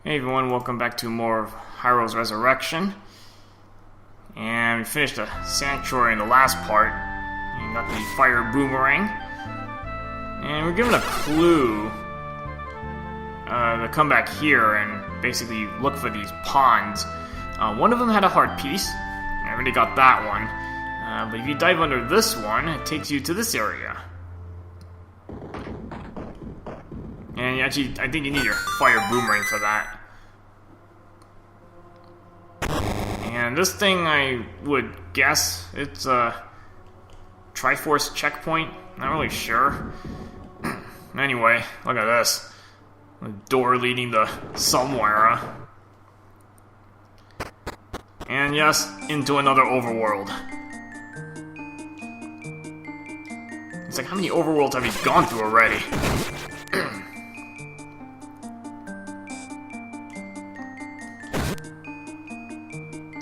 Hey everyone, welcome back to more of Hyrule's Resurrection. And we finished the sanctuary in the last part. And got the fire boomerang. And we're given a clue to come back here and basically look for these ponds. One of them had a heart piece. I already got that one. But if you dive under this one, it takes you to this area. And actually, I think you need your fire boomerang for that. And this thing, I would guess it's a Triforce checkpoint. Not really sure. Anyway, look at this. A door leading to somewhere. And yes, into another overworld. It's like, how many overworlds have you gone through already?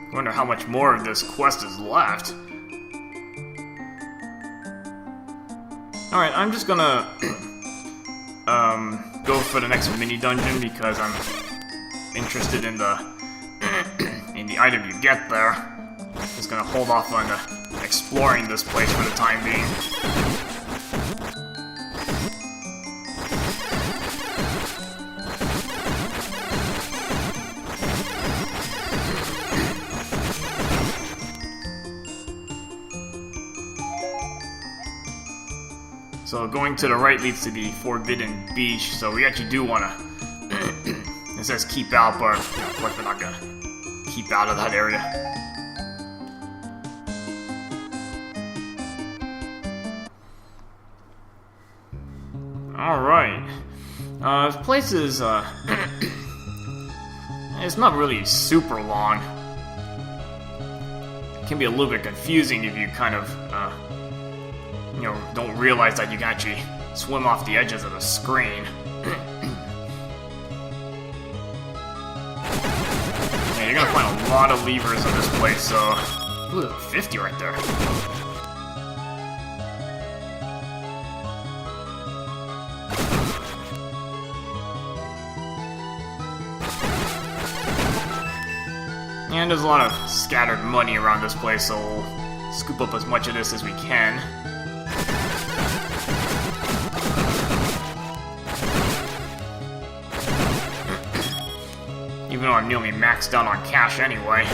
I wonder how much more of this quest is left. Alright, I'm just gonna go for the next mini dungeon because I'm interested in the item you get there. Just gonna hold off on exploring this place for the time being. So going to the right leads to the Forbidden Beach, so we actually do want to... It says keep out, but of course we're not going to keep out of that area. Alright. This place is... it's not really super long. It can be a little bit confusing if you kind of... don't realize that you can actually swim off the edges of the screen. Yeah, you're gonna find a lot of levers in this place, so... Ooh, 50 right there. And there's a lot of scattered money around this place, so we'll scoop up as much of this as we can. Even though I'm nearly maxed out on cash anyway.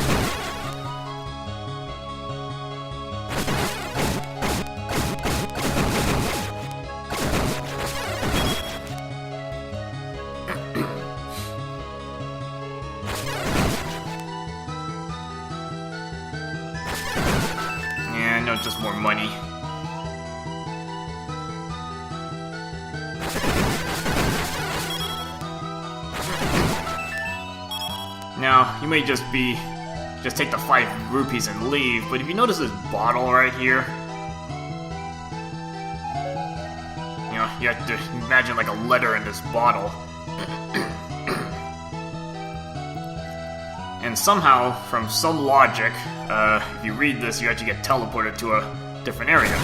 And no, just more money. Now, you may just take the 5 rupees and leave, but if you notice this bottle right here, you have to imagine like a letter in this bottle. And somehow, from some logic, if you read this, you actually get teleported to a different area.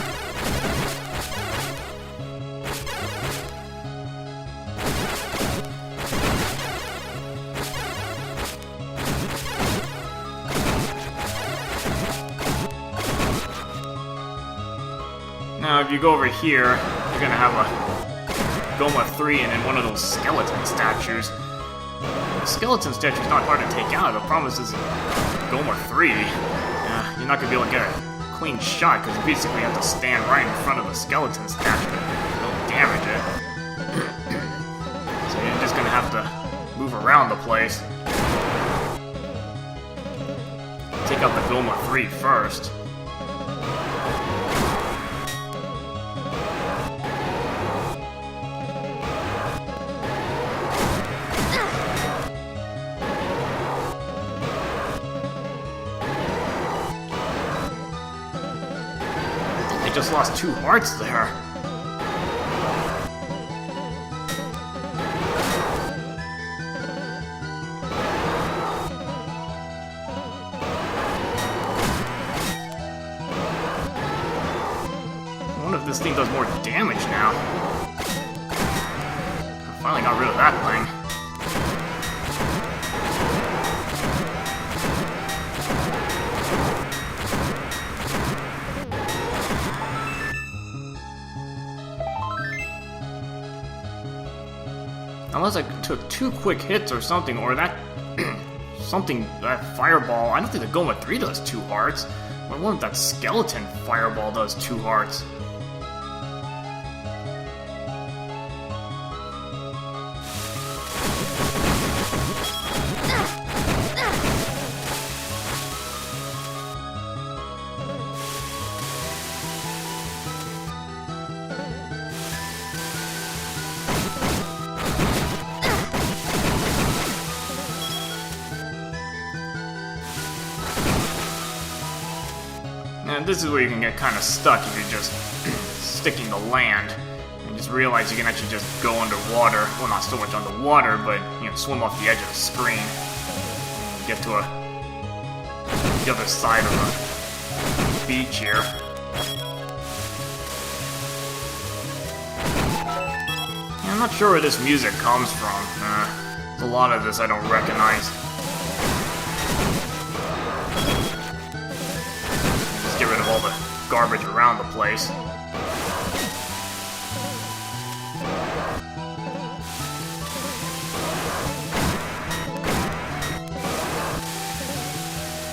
Now, if you go over here, you're gonna have a Goma 3 and then one of those skeleton statues. The skeleton statue's not hard to take out. The problem is Goma 3. You're not gonna be able to get a clean shot because you basically have to stand right in front of the skeleton statue to don't damage it. So you're just gonna have to move around the place. Take out the Goma 3 first. Just lost 2 hearts there. I wonder if this thing does more damage now. I finally got rid of that thing. Unless I took 2 quick hits or something, or that that fireball. I don't think the Goma 3 does 2 hearts. I wonder if that skeleton fireball does 2 hearts. And this is where you can get kind of stuck if you're just sticking to land. And just realize you can actually just go underwater. Well, not so much underwater, but you know, swim off the edge of the screen. And get to the other side of the beach here. Yeah, I'm not sure where this music comes from. There's a lot of this I don't recognize. Get rid of all the garbage around the place.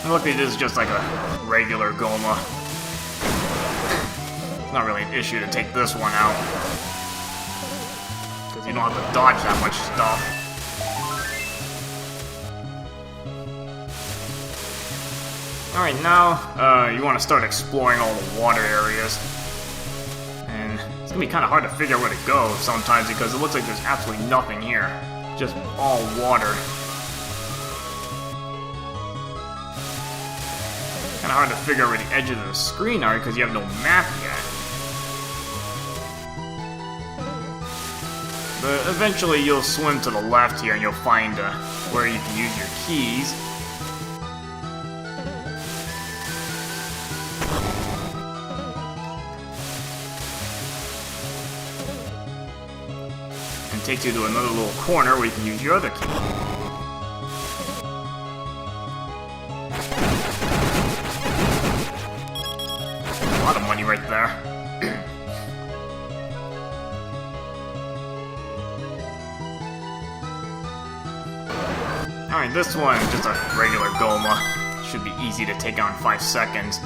And luckily this is just like a regular Goma. It's not really an issue to take this one out, because you don't have to dodge that much stuff. Alright, now you want to start exploring all the water areas. And it's going to be kind of hard to figure out where to go sometimes because it looks like there's absolutely nothing here. Just all water. Kind of hard to figure out where the edges of the screen are because you have no map yet. But eventually you'll swim to the left here and you'll find where you can use your keys. Takes you to another little corner where you can use your other key. A lot of money right there. Alright, this one is just a regular Goma. Should be easy to take out in 5 seconds.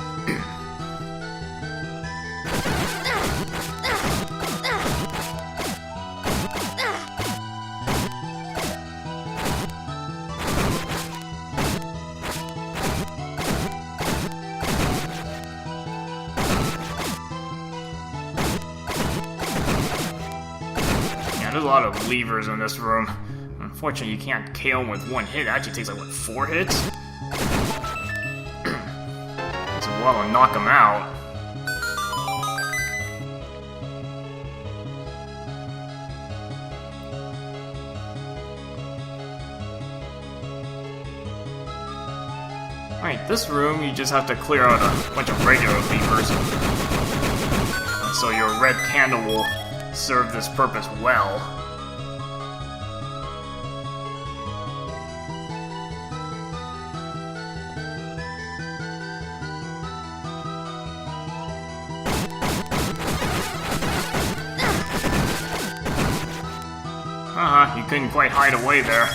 There's a lot of levers in this room. Unfortunately, you can't KO him with 1 hit. It actually takes like, what, 4 hits? Takes a while to knock him out. Alright, this room, you just have to clear out a bunch of regular levers. And so your red candle will serve this purpose well. You couldn't quite hide away there.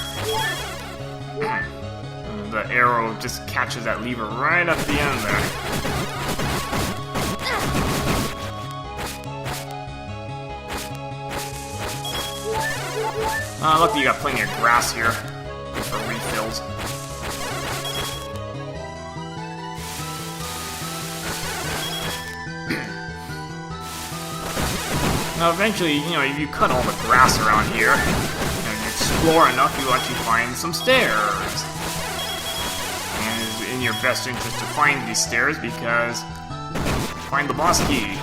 The arrow just catches that lever right at the end there. Luckily you got plenty of grass here for refills. Now eventually, you know, if you cut all the grass around here, and you explore enough, you'll actually find some stairs. And it's in your best interest to find these stairs because find the boss key.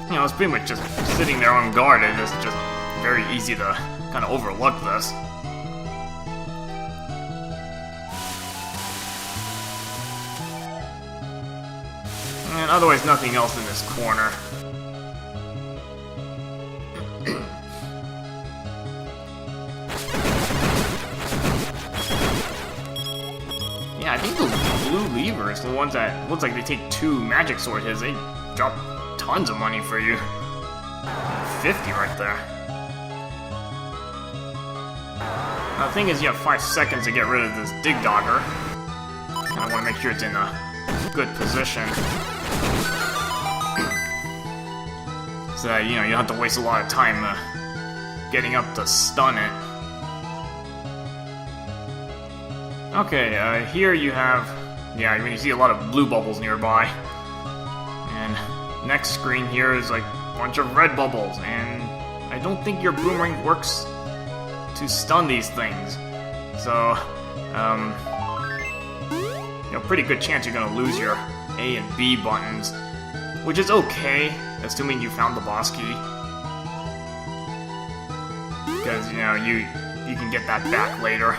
You know, it's pretty much just sitting there unguarded. It's just very easy to kind of overlook this. And otherwise, nothing else in this corner. Yeah, I think those blue levers, the ones that looks like they take 2 magic sword hits, they drop tons of money for you. 50 right there. The thing is, you have 5 seconds to get rid of this dig dogger. And I want to make sure it's in a good position. So that, you know, you don't have to waste a lot of time getting up to stun it. Okay, here you have... Yeah, I mean, you see a lot of blue bubbles nearby. And next screen here is like a bunch of red bubbles. And I don't think your boomerang works to stun these things. So, you know, pretty good chance you're gonna lose your A and B buttons. Which is okay, assuming you found the boss key. Because, you know, you can get that back later.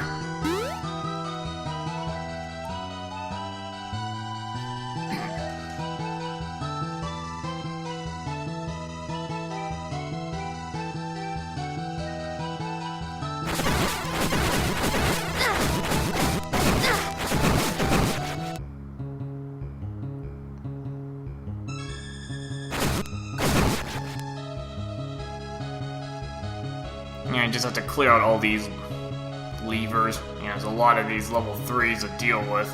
Yeah, you just have to clear out all these levers. Yeah, there's a lot of these level 3s to deal with.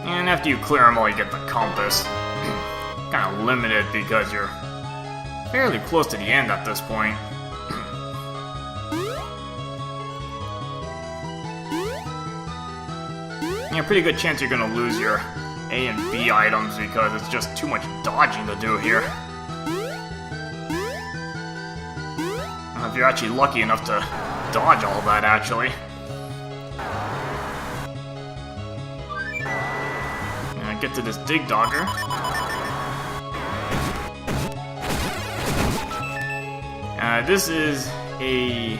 And after you clear them all, you get the compass. Kind of limited because you're fairly close to the end at this point. Yeah, pretty good chance you're gonna lose your A and B items because it's just too much dodging to do here. If you're actually lucky enough to dodge all that, actually. And get to this dig dogger. This is a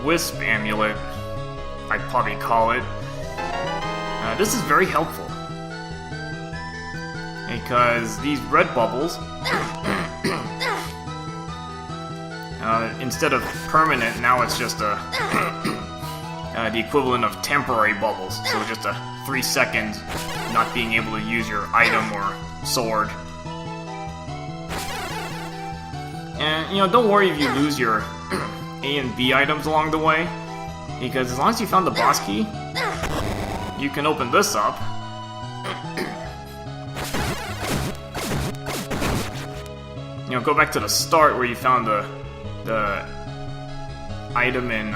wisp amulet, I'd probably call it. This is very helpful because these red bubbles, instead of permanent, now it's just the equivalent of temporary bubbles. So just a 3 seconds not being able to use your item or sword. And you know, don't worry if you lose your A and B items along the way, because as long as you found the boss key, you can open this up. You know, go back to the start where you found the item in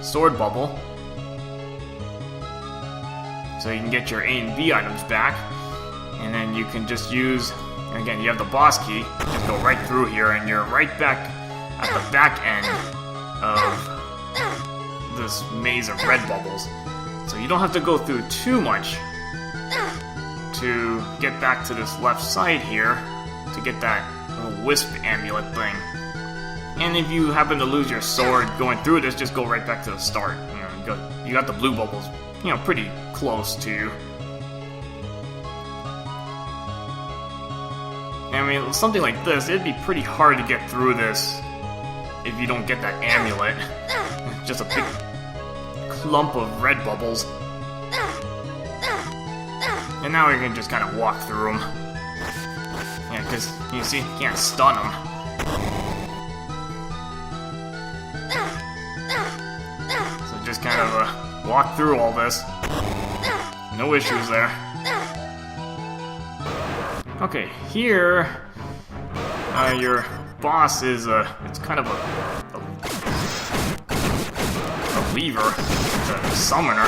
sword bubble, so you can get your A and B items back, and then you can just use. Again, you have the boss key. Just go right through here, and you're right back at the back end of this maze of red bubbles. So you don't have to go through too much to get back to this left side here to get that little wisp amulet thing. And if you happen to lose your sword going through this, just go right back to the start. You know, you got the blue bubbles, you know, pretty close to you. I mean, something like this, it'd be pretty hard to get through this if you don't get that amulet. Just a big clump of red bubbles. And now you can just kind of walk through them. Yeah, because, you see, you can't stun them. So just kind of walk through all this. No issues there. Okay, here, your boss is it's kind of a lever, a summoner.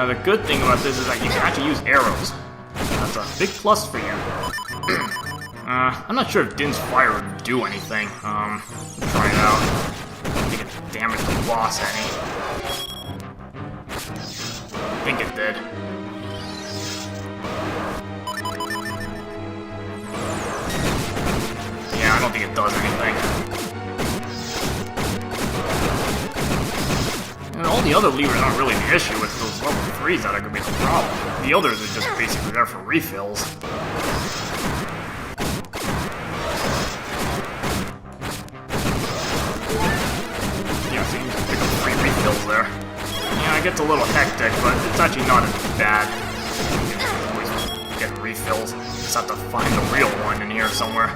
The good thing about this is that you can actually use arrows. That's a big plus for you. I'm not sure if Din's fire would do anything. Try it out. I don't think it damaged the boss any. I think it did. Yeah, I don't think it does anything. And all the other levers aren't really the issue. It's those level 3s that are going to be the problem. The others are just basically there for refills. it gets a little hectic, but it's actually not as bad. You can always get refills. Just have to find the real one in here somewhere.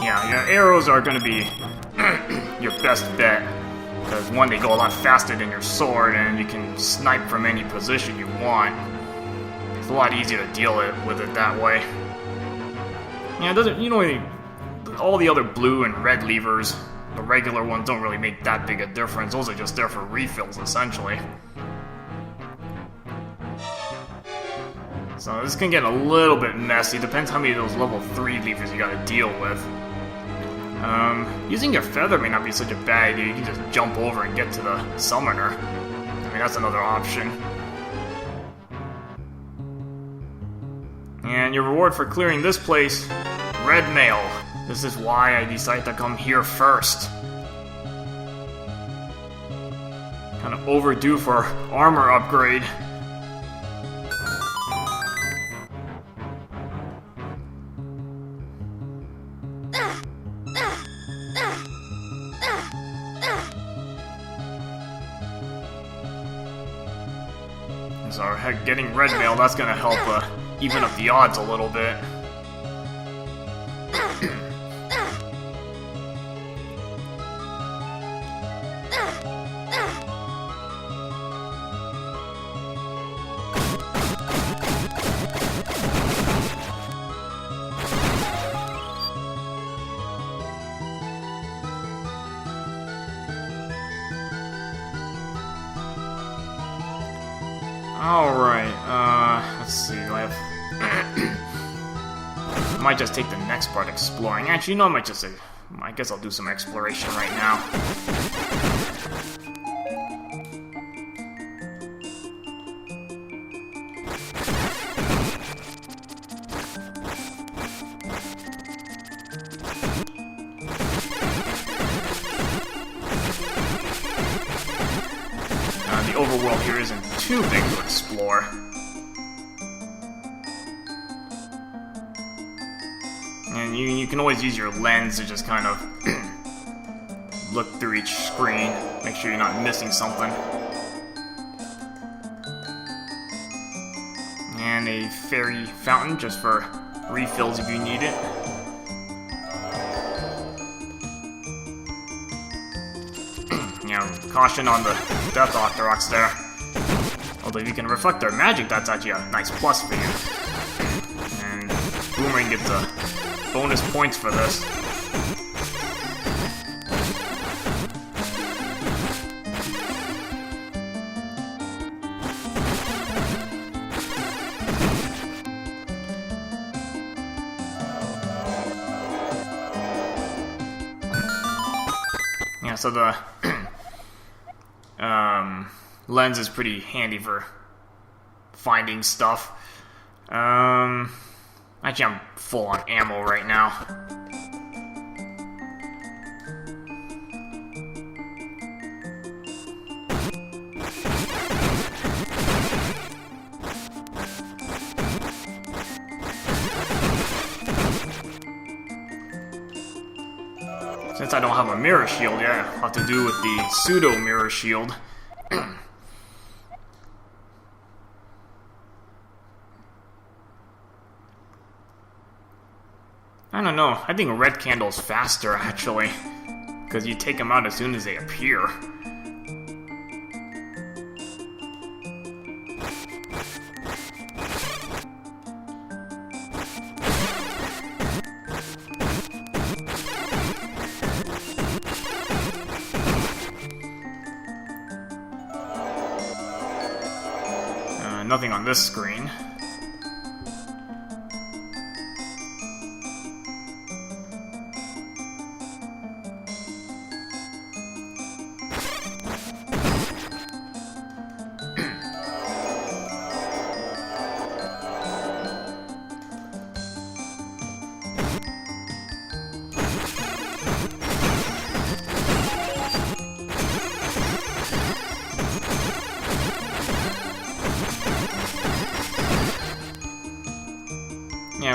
Yeah, your arrows are going to be your best bet. Because one, they go a lot faster than your sword, and you can snipe from any position you want. It's a lot easier to deal with it that way. Yeah, it doesn't, you know, all the other blue and red levers, the regular ones, don't really make that big a difference. Those are just there for refills, essentially. So this can get a little bit messy. Depends how many of those level 3 levers you gotta deal with. Using your feather may not be such a bad idea. You can just jump over and get to the summoner. I mean, that's another option. And your reward for clearing this place, red mail. This is why I decided to come here first. Kind of overdue for armor upgrade. So getting red mail, that's gonna help even up the odds a little bit. Alright, let's see, do I have... I might just take the next part exploring. Actually, no, I might just say... I guess I'll do some exploration right now. The overworld here isn't too big to explore. And you can always use your lens to just kind of look through each screen, make sure you're not missing something. And a fairy fountain just for refills if you need it. You know, caution on the Death Octoroks there. Although if you can reflect their magic, that's actually a nice plus for you. And Boomerang gets a bonus points for this. Yeah, so the lens is pretty handy for finding stuff. Actually, I'm full on ammo right now. Since I don't have a mirror shield yet, I'll have to do with the pseudo mirror shield. I don't know, I think red candle's faster actually, because you take them out as soon as they appear. Nothing on this screen.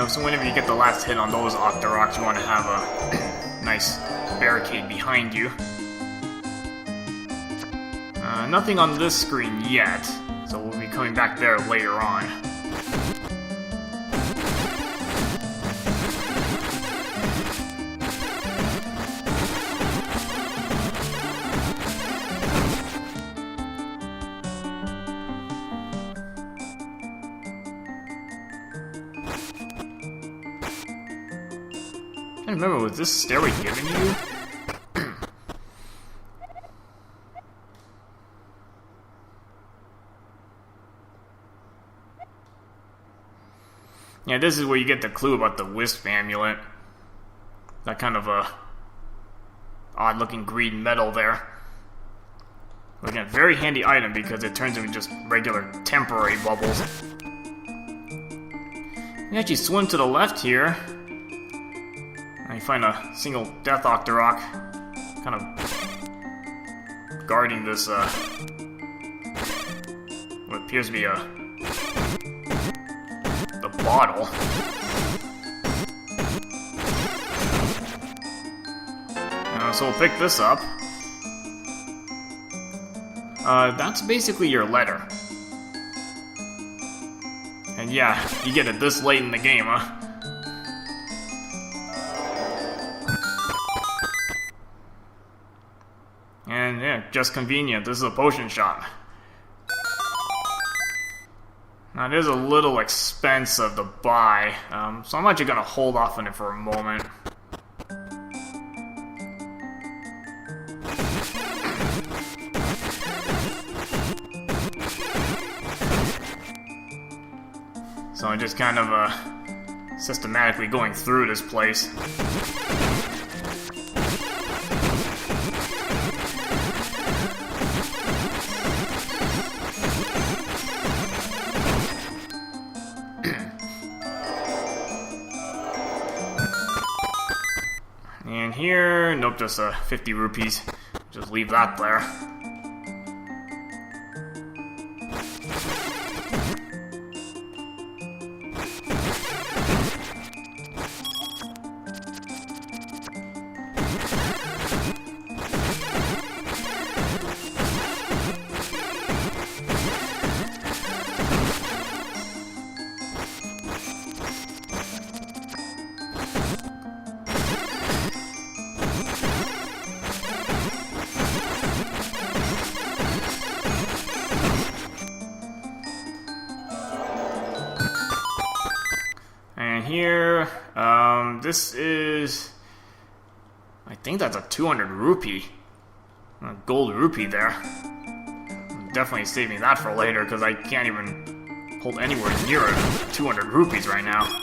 so whenever you get the last hit on those Octoroks, you want to have a nice barricade behind you. Nothing on this screen yet, so we'll be coming back there later on. I don't remember, was this stairway given you? Yeah, this is where you get the clue about the wisp amulet. That kind of a odd-looking green metal there. Again, a very handy item because it turns into just regular temporary bubbles. You actually swim to the left here. And you find a single Death Octorok kind of guarding this, what appears to be the bottle. So we'll pick this up. That's basically your letter. And yeah, you get it this late in the game, huh? And yeah, just convenient. This is a potion shop. Now, it is a little expensive to buy, so I'm actually going to hold off on it for a moment. So I'm just kind of systematically going through this place. And here, nope, just 50 rupees. Just leave that there. Here, this is, I think that's a 200 rupee, a gold rupee there. I'm definitely saving that for later because I can't even hold anywhere near 200 rupees right now.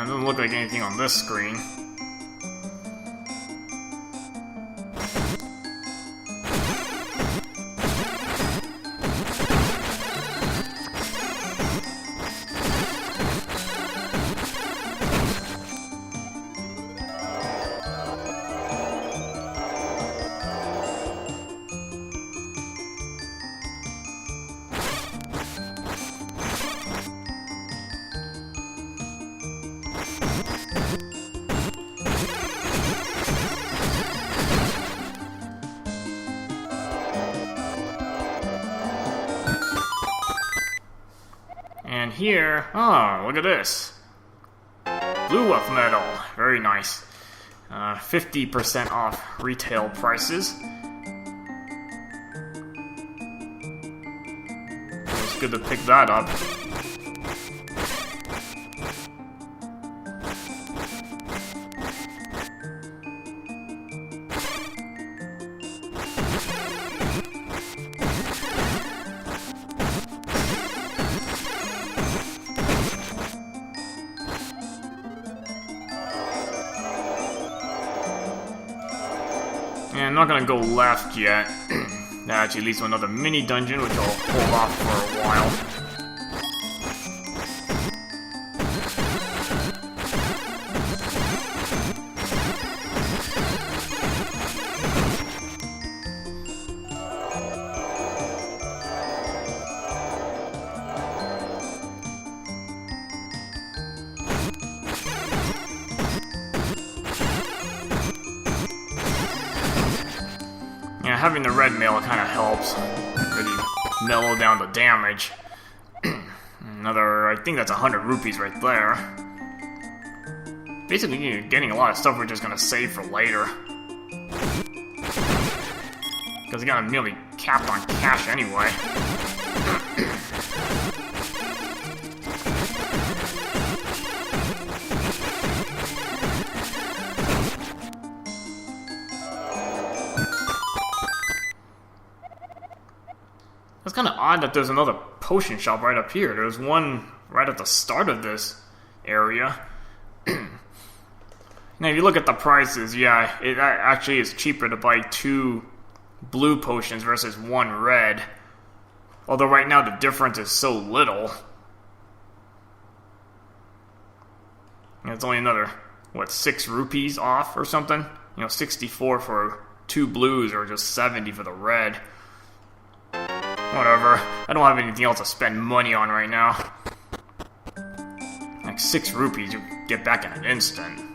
Doesn't look like anything on this screen. And here, oh, look at this. Blue Wolf Medal, very nice. 50% off retail prices. It's good to pick that up. And I'm not gonna go left yet. That actually leads to another mini dungeon, which I'll hold off for a while. having the red mail kind of helps really mellow down the damage. Another, I think that's 100 rupees right there. Basically, you're getting a lot of stuff we're just gonna save for later. Because we got him nearly capped on cash anyway. It's kind of odd that there's another potion shop right up here. There's one right at the start of this area. Now, if you look at the prices, yeah, it actually is cheaper to buy 2 blue potions versus 1 red. Although right now the difference is so little. And it's only another, what, 6 rupees off or something? 64 for 2 blues or just 70 for the red. Whatever. I don't have anything else to spend money on right now. Like 6 rupees you get back in an instant.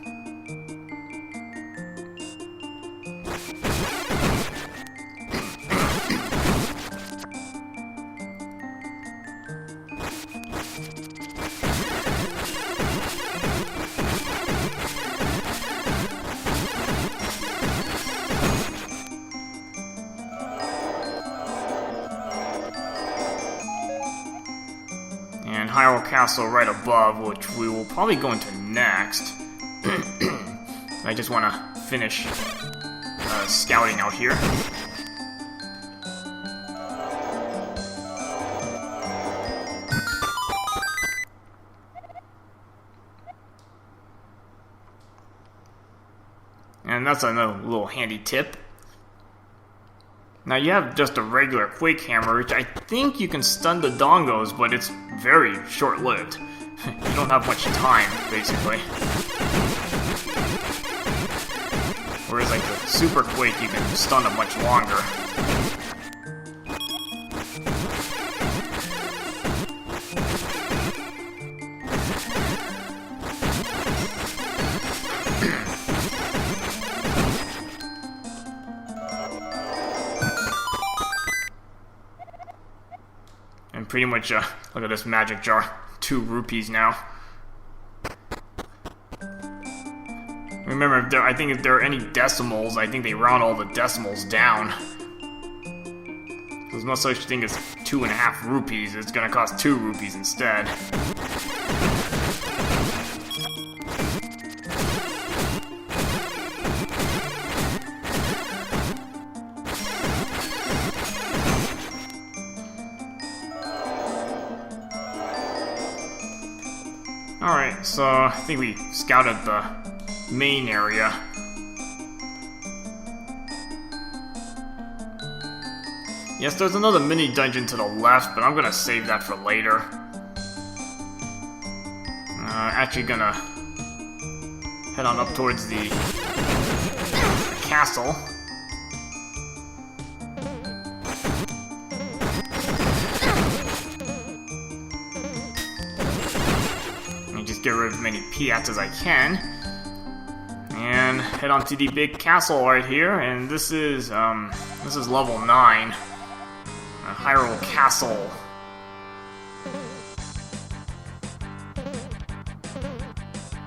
And Hyrule Castle right above, which we will probably go into next. I just want to finish scouting out here. And that's another little handy tip. Now you have just a regular Quake Hammer, which I think you can stun the dongos, but it's very short-lived. You don't have much time, basically. Whereas like the Super Quake, you can stun them much longer. And pretty much, look at this magic jar. 2 rupees now. Remember, I think if there are any decimals, I think they round all the decimals down. There's no such thing as 2.5 rupees. It's gonna cost 2 rupees instead. Alright, so I think we scouted the main area. Yes, there's another mini dungeon to the left, but I'm gonna save that for later. Actually gonna head on up towards the castle. Get rid of as many Piats as I can, and head on to the big castle right here. And this is level 9, Hyrule Castle.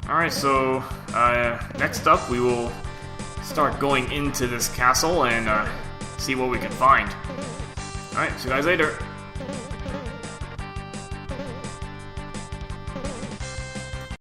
All right, so next up we will start going into this castle and see what we can find. All right, see you guys later.